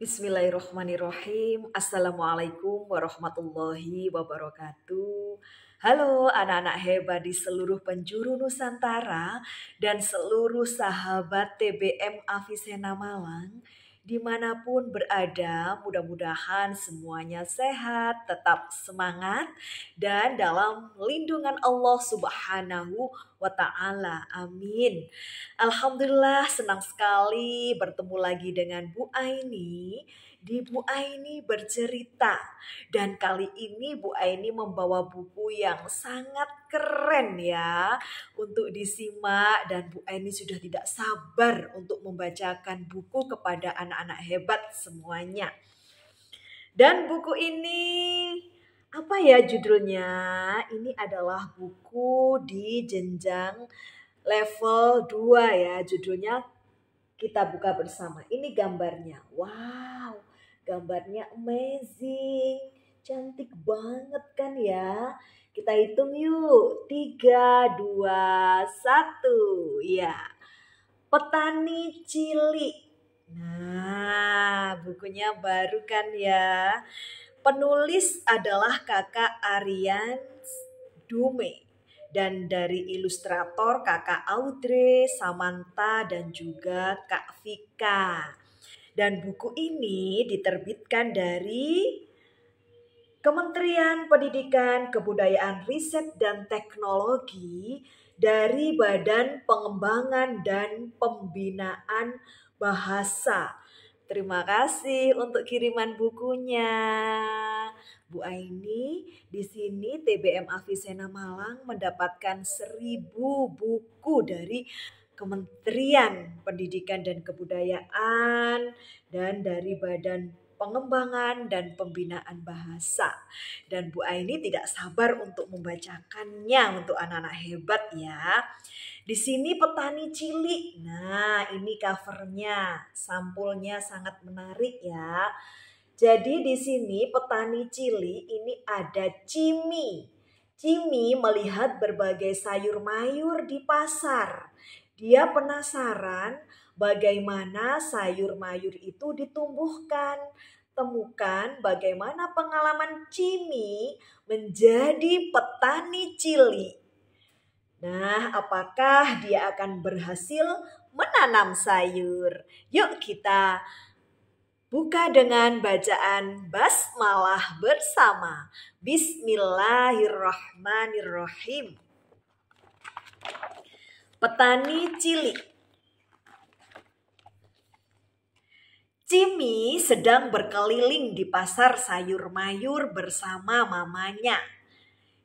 Bismillahirrahmanirrahim. Assalamualaikum warahmatullahi wabarakatuh. Halo anak-anak hebat di seluruh penjuru Nusantara dan seluruh sahabat TBM Avicenna Malang. Dimanapun berada, mudah-mudahan semuanya sehat, tetap semangat, dan dalam lindungan Allah Subhanahu wa Ta'ala. Amin. Alhamdulillah, senang sekali bertemu lagi dengan Bu Aini di Bu Aini bercerita. Dan kali ini Bu Aini membawa buku yang sangat keren ya untuk disimak, dan Bu Aini sudah tidak sabar untuk membacakan buku kepada anak-anak hebat semuanya. Dan buku ini apa ya judulnya? Ini adalah buku di jenjang level 2 ya, judulnya kita buka bersama. Ini gambarnya. Wow, gambarnya amazing. Cantik banget kan ya. Kita hitung yuk. 3, 2, 1. Ya. Petani Cilik. Nah, bukunya baru kan ya. Penulis adalah Kakak Aryan Dume. Dan dari ilustrator Kakak Audrey, Samantha, dan juga Kak Vika. Dan buku ini diterbitkan dari Kementerian Pendidikan, Kebudayaan, Riset, dan Teknologi dari Badan Pengembangan dan Pembinaan Bahasa. Terima kasih untuk kiriman bukunya. Bu Aini di sini TBM Avicenna Malang mendapatkan 1000 buku dari Kementerian Pendidikan dan Kebudayaan dan dari Badan Pengembangan dan Pembinaan Bahasa. Dan Bu Aini tidak sabar untuk membacakannya untuk anak-anak hebat ya. Di sini petani cilik. Nah, ini covernya, sampulnya sangat menarik ya. Jadi di sini petani cilik ini ada Cimi. Cimi melihat berbagai sayur mayur di pasar. Dia penasaran bagaimana sayur mayur itu ditumbuhkan. Temukan bagaimana pengalaman Cimi menjadi petani cilik. Nah, apakah dia akan berhasil menanam sayur? Yuk kita buka dengan bacaan basmalah bersama. Bismillahirrahmanirrahim. Petani cilik. Cimi sedang berkeliling di pasar sayur mayur bersama mamanya.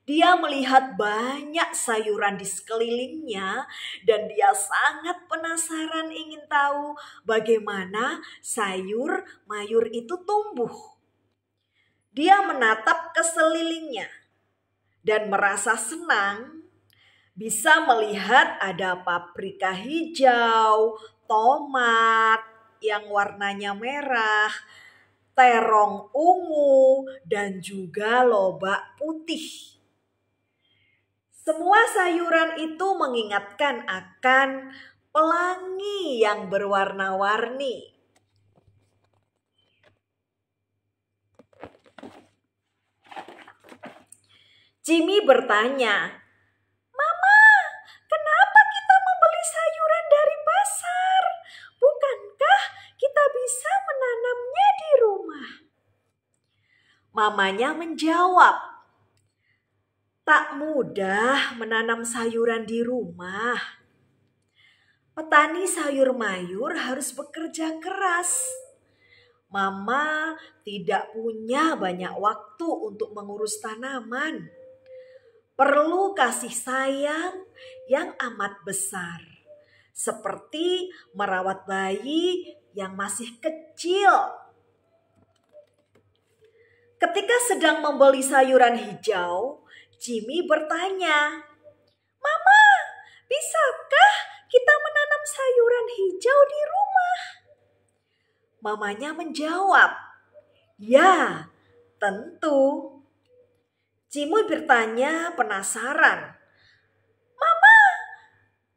Dia melihat banyak sayuran di sekelilingnya dan dia sangat penasaran ingin tahu bagaimana sayur mayur itu tumbuh. Dia menatap ke sekelilingnya dan merasa senang bisa melihat ada paprika hijau, tomat yang warnanya merah, terong ungu, dan juga lobak putih. Semua sayuran itu mengingatkan akan pelangi yang berwarna-warni. Cimi bertanya, "Mama, kenapa kita membeli sayuran dari pasar? Bukankah kita bisa menanamnya di rumah?" Mamanya menjawab, "Tak mudah menanam sayuran di rumah. Petani sayur mayur harus bekerja keras. Mama tidak punya banyak waktu untuk mengurus tanaman. Perlu kasih sayang yang amat besar, seperti merawat bayi yang masih kecil." Ketika sedang membeli sayuran hijau, Cimi bertanya, "Mama, bisakah kita menanam sayuran hijau di rumah?" Mamanya menjawab, "Ya, tentu." Cimi bertanya penasaran, "Mama,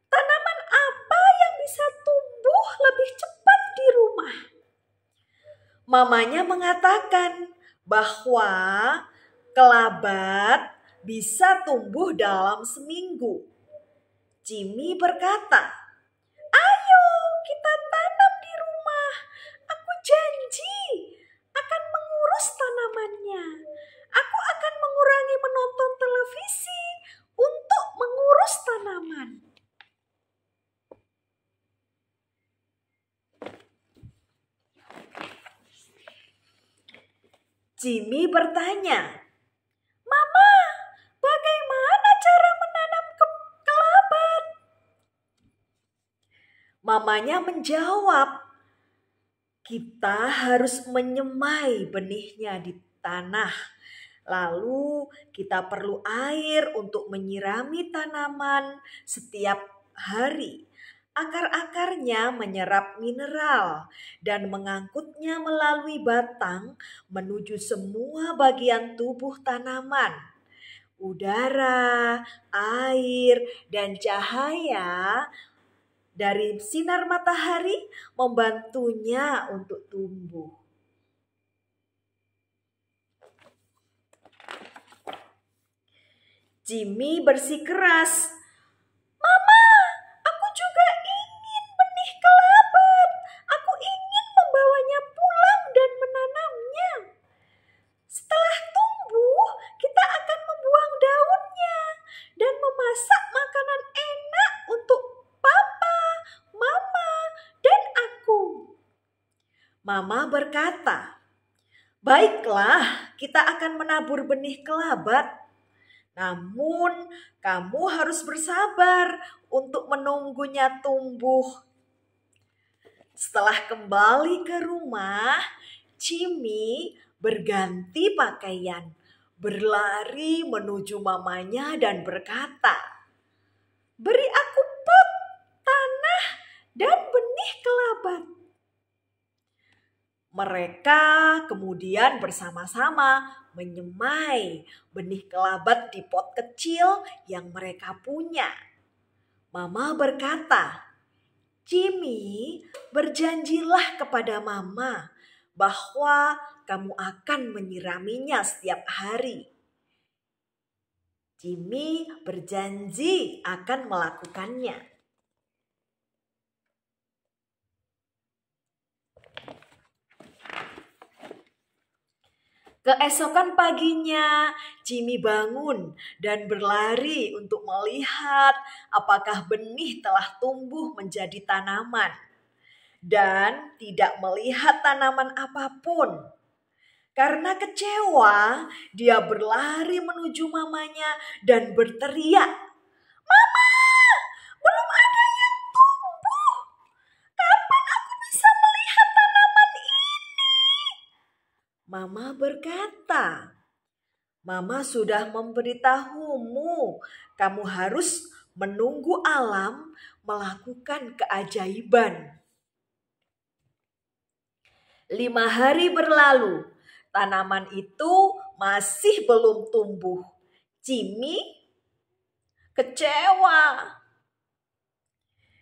tanaman apa yang bisa tumbuh lebih cepat di rumah?" Mamanya mengatakan bahwa kelabat bisa tumbuh dalam seminggu. Jimmy berkata, "Ayo kita tanam di rumah. Aku janji akan mengurus tanamannya. Aku akan mengurangi menonton televisi untuk mengurus tanaman." Jimmy bertanya, "Mama, bagaimana cara menanam kelabat?" Mamanya menjawab, "Kita harus menyemai benihnya di tanah. Lalu kita perlu air untuk menyirami tanaman setiap hari. Akar-akarnya menyerap mineral dan mengangkutnya melalui batang menuju semua bagian tubuh tanaman. Udara, air, dan cahaya dari sinar matahari membantunya untuk tumbuh." Jimmy bersikeras, "Mama, aku juga ingin benih kelabat. Aku ingin membawanya pulang dan menanamnya. Setelah tumbuh, kita akan membuang daunnya dan memasak makanan enak untuk Papa, Mama, dan aku." Mama berkata, "Baiklah, kita akan menabur benih kelabat. Namun, kamu harus bersabar untuk menunggunya tumbuh." Setelah kembali ke rumah, Jimmy berganti pakaian, berlari menuju mamanya dan berkata, "Beri aku pot, tanah, dan benih kelabat." Mereka kemudian bersama-sama menyemai benih kelabat di pot kecil yang mereka punya. Mama berkata, "Jimmy, berjanjilah kepada Mama bahwa kamu akan menyiraminya setiap hari." Jimmy berjanji akan melakukannya. Keesokan paginya, Jimmy bangun dan berlari untuk melihat apakah benih telah tumbuh menjadi tanaman, dan tidak melihat tanaman apapun. Karena kecewa, dia berlari menuju mamanya dan berteriak, "Mama, belum ada yang tumbuh. Kapan aku bisa melihat tanaman ini?" Mama berkata, "Mama sudah memberitahumu, kamu harus menunggu alam melakukan keajaiban." 5 hari berlalu, tanaman itu masih belum tumbuh. Jimmy kecewa.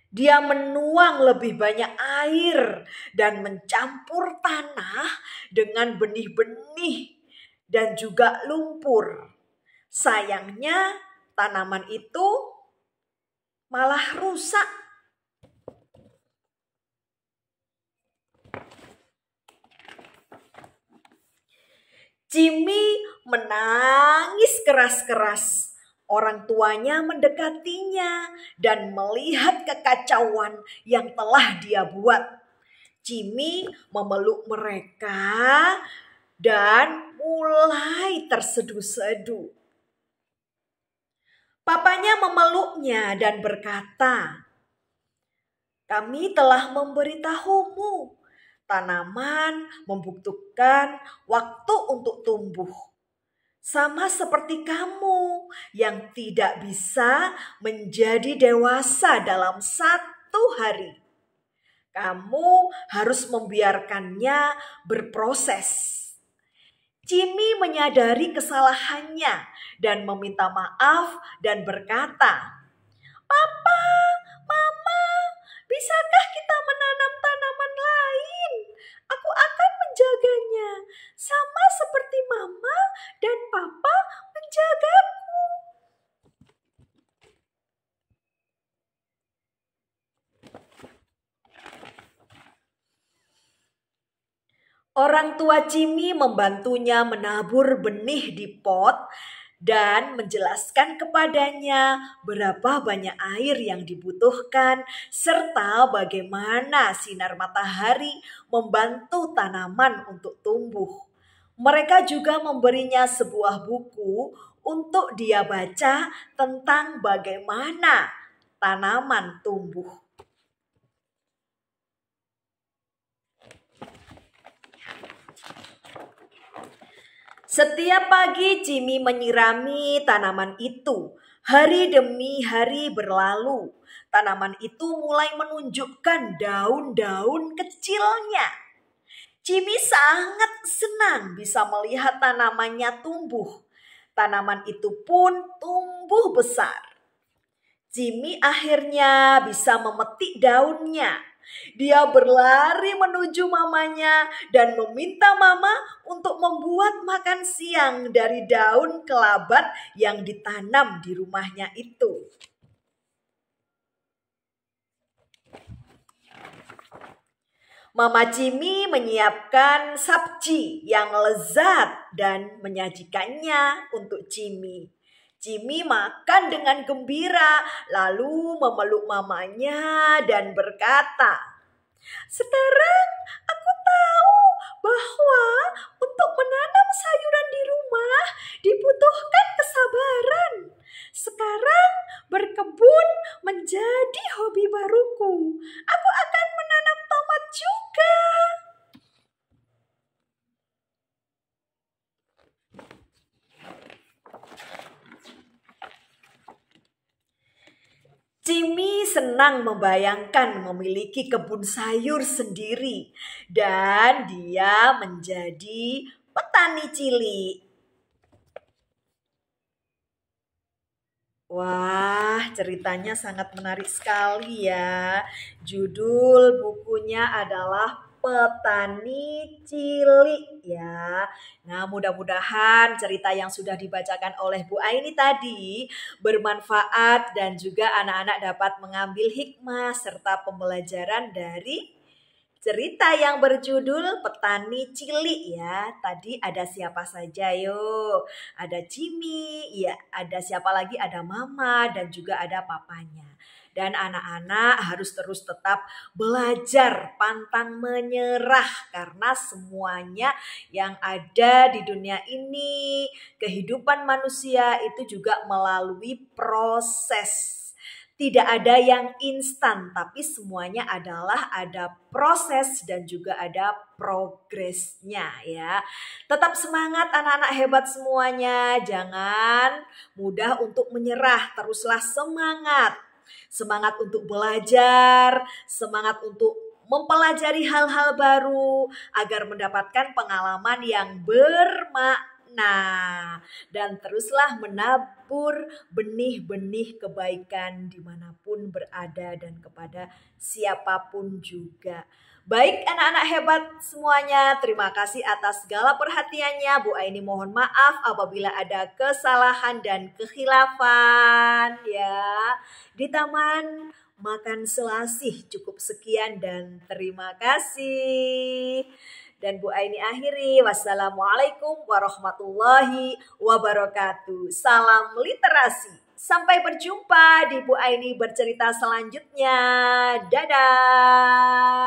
Dia menuang lebih banyak air dan mencampur tanah dengan benih-benih dan juga lumpur. Sayangnya tanaman itu malah rusak. Jimmy menangis keras-keras. Orang tuanya mendekatinya dan melihat kekacauan yang telah dia buat. Jimmy memeluk mereka dan mulai terseduh-seduh. Papanya memeluknya dan berkata, "Kami telah memberitahumu, tanaman membutuhkan waktu untuk tumbuh. Sama seperti kamu yang tidak bisa menjadi dewasa dalam 1 hari. Kamu harus membiarkannya berproses." Jimmy menyadari kesalahannya dan meminta maaf dan berkata, "Papa, Mama, bisakah kita menanam tanaman lain? Aku akan menjaga Orang tua Jimmy membantunya menabur benih di pot dan menjelaskan kepadanya berapa banyak air yang dibutuhkan serta bagaimana sinar matahari membantu tanaman untuk tumbuh. Mereka juga memberinya sebuah buku untuk dia baca tentang bagaimana tanaman tumbuh. Setiap pagi Jimmy menyirami tanaman itu. Hari demi hari berlalu. Tanaman itu mulai menunjukkan daun-daun kecilnya. Jimmy sangat senang bisa melihat tanamannya tumbuh. Tanaman itu pun tumbuh besar. Jimmy akhirnya bisa memetik daunnya. Dia berlari menuju mamanya dan meminta mama untuk membuat makan siang dari daun kelabat yang ditanam di rumahnya itu. Mama Jimmy menyiapkan sabji yang lezat dan menyajikannya untuk Jimmy. Jimmy makan dengan gembira, lalu memeluk mamanya dan berkata, "Sekarang aku tahu bahwa untuk menanam sayuran di rumah dibutuhkan kesabaran. Sekarang berkebun menjadi hobi baruku. Aku akan menanam tomat juga." Jimmy senang membayangkan memiliki kebun sayur sendiri dan dia menjadi petani cilik. Wah, ceritanya sangat menarik sekali ya. Judul bukunya adalah Petani Cilik ya. Nah, mudah-mudahan cerita yang sudah dibacakan oleh Bu Aini tadi bermanfaat dan juga anak-anak dapat mengambil hikmah serta pembelajaran dari cerita yang berjudul Petani Cilik ya. Tadi ada siapa saja yuk? Ada Jimmy, ya ada siapa lagi? Ada mama dan juga ada papanya. Dan anak-anak harus terus tetap belajar, pantang menyerah karena semuanya yang ada di dunia ini, kehidupan manusia itu juga melalui proses. Tidak ada yang instan, tapi semuanya adalah ada proses dan juga ada progresnya ya. Tetap semangat anak-anak hebat semuanya, jangan mudah untuk menyerah, teruslah semangat. Semangat untuk belajar, semangat untuk mempelajari hal-hal baru agar mendapatkan pengalaman yang bermakna. Dan teruslah menabur benih-benih kebaikan dimanapun berada dan kepada siapapun juga. Baik anak-anak hebat semuanya, terima kasih atas segala perhatiannya. Bu Aini mohon maaf apabila ada kesalahan dan kekhilafan ya. Di Taman Makan Selasih cukup sekian dan terima kasih. Dan Bu Aini akhiri, wassalamualaikum warahmatullahi wabarakatuh. Salam literasi. Sampai berjumpa di Bu Aini bercerita selanjutnya. Dadah.